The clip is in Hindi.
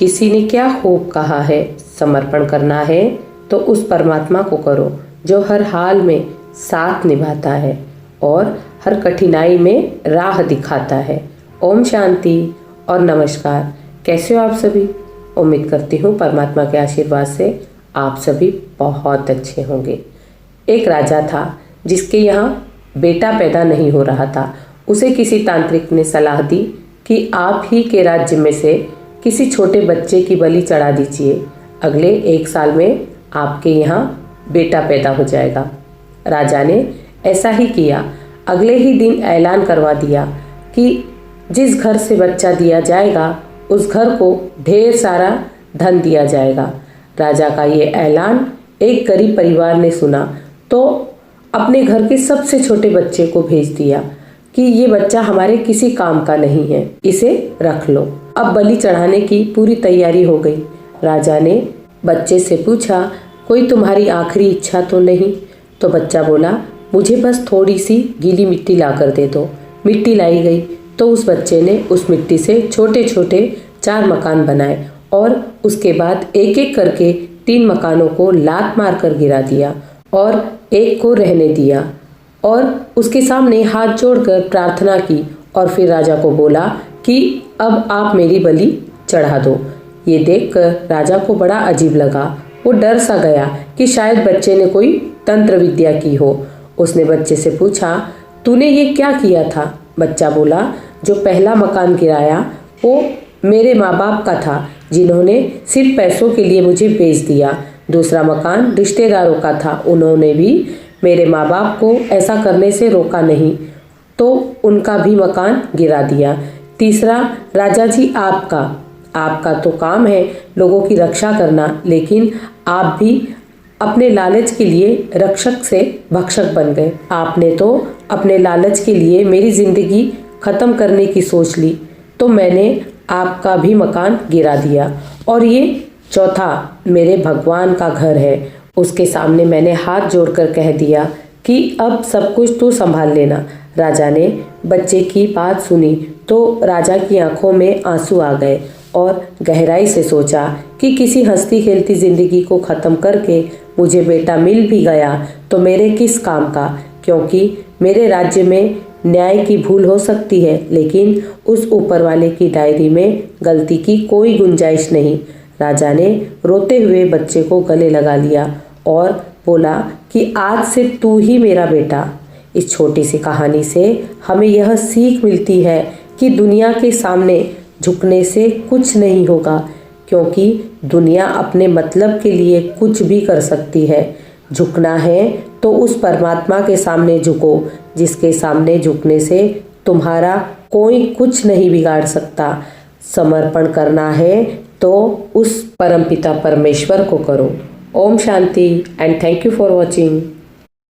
किसी ने क्या खूब कहा है, समर्पण करना है तो उस परमात्मा को करो जो हर हाल में साथ निभाता है और हर कठिनाई में राह दिखाता है। ओम शांति और नमस्कार। कैसे हो आप सभी? उम्मीद करती हूँ परमात्मा के आशीर्वाद से आप सभी बहुत अच्छे होंगे। एक राजा था जिसके यहाँ बेटा पैदा नहीं हो रहा था। उसे किसी तांत्रिक ने सलाह दी कि आप ही के राज्य में से किसी छोटे बच्चे की बलि चढ़ा दीजिए, अगले 1 साल में आपके यहाँ बेटा पैदा हो जाएगा। राजा ने ऐसा ही किया। अगले ही दिन ऐलान करवा दिया कि जिस घर से बच्चा दिया जाएगा उस घर को ढेर सारा धन दिया जाएगा। राजा का ये ऐलान एक गरीब परिवार ने सुना तो अपने घर के सबसे छोटे बच्चे को भेज दिया कि ये बच्चा हमारे किसी काम का नहीं है, इसे रख लो। अब बलि चढ़ाने की पूरी तैयारी हो गई। राजा ने बच्चे से पूछा, कोई तुम्हारी आखिरी इच्छा तो नहीं? तो बच्चा बोला, मुझे बस थोड़ी सी गीली मिट्टी ला कर दे दो। मिट्टी लाई गई तो उस बच्चे ने उस मिट्टी से छोटे छोटे 4 मकान बनाए और उसके बाद एक एक करके 3 मकानों को लात मार कर गिरा दिया और एक को रहने दिया और उसके सामने हाथ जोड़कर प्रार्थना की और फिर राजा को बोला कि अब आप मेरी बलि चढ़ा दो। ये देखकर राजा को बड़ा अजीब लगा। वो डर सा गया कि शायद बच्चे ने कोई तंत्र विद्या की हो। उसने बच्चे से पूछा, तूने ये क्या किया था? बच्चा बोला, जो पहला मकान गिराया वो मेरे माँ बाप का था जिन्होंने सिर्फ पैसों के लिए मुझे बेच दिया। दूसरा मकान रिश्तेदारों का था, उन्होंने भी मेरे माँ बाप को ऐसा करने से रोका नहीं तो उनका भी मकान गिरा दिया। तीसरा, राजा जी आपका तो काम है लोगों की रक्षा करना, लेकिन आप भी अपने लालच के लिए रक्षक से भक्षक बन गए। आपने तो अपने लालच के लिए मेरी जिंदगी खत्म करने की सोच ली तो मैंने आपका भी मकान गिरा दिया। और ये चौथा मेरे भगवान का घर है, उसके सामने मैंने हाथ जोड़कर कह दिया कि अब सब कुछ तू संभाल लेना। राजा ने बच्चे की बात सुनी तो राजा की आंखों में आंसू आ गए और गहराई से सोचा कि किसी हंसती खेलती जिंदगी को ख़त्म करके मुझे बेटा मिल भी गया तो मेरे किस काम का, क्योंकि मेरे राज्य में न्याय की भूल हो सकती है लेकिन उस ऊपर वाले की डायरी में गलती की कोई गुंजाइश नहीं। राजा ने रोते हुए बच्चे को गले लगा लिया और बोला कि आज से तू ही मेरा बेटा। इस छोटी सी कहानी से हमें यह सीख मिलती है कि दुनिया के सामने झुकने से कुछ नहीं होगा, क्योंकि दुनिया अपने मतलब के लिए कुछ भी कर सकती है। झुकना है तो उस परमात्मा के सामने झुको जिसके सामने झुकने से तुम्हारा कोई कुछ नहीं बिगाड़ सकता। समर्पण करना है तो उस परमपिता परमेश्वर को करो। ओम शांति and thank you for watching.